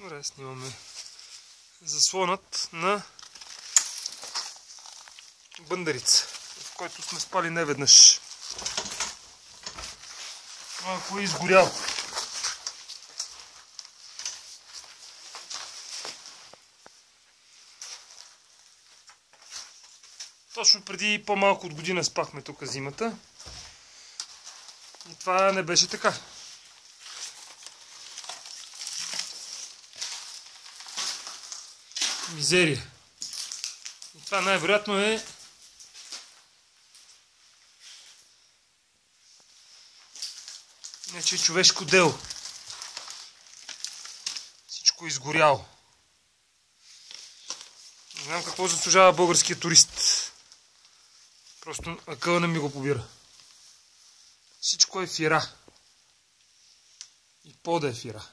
Добре, снимаме заслонът на Бъндарица, в който сме спали неведнъж. Малко е изгорял. Точно преди по-малко от година спахме тук зимата. И това не беше така. Мизерия. И това най-вероятно е нече човешко дело. Всичко е изгоряло. Не знам какво заслужава българския турист. Просто акъла не ми го побира. Всичко е фира. И пода е фира.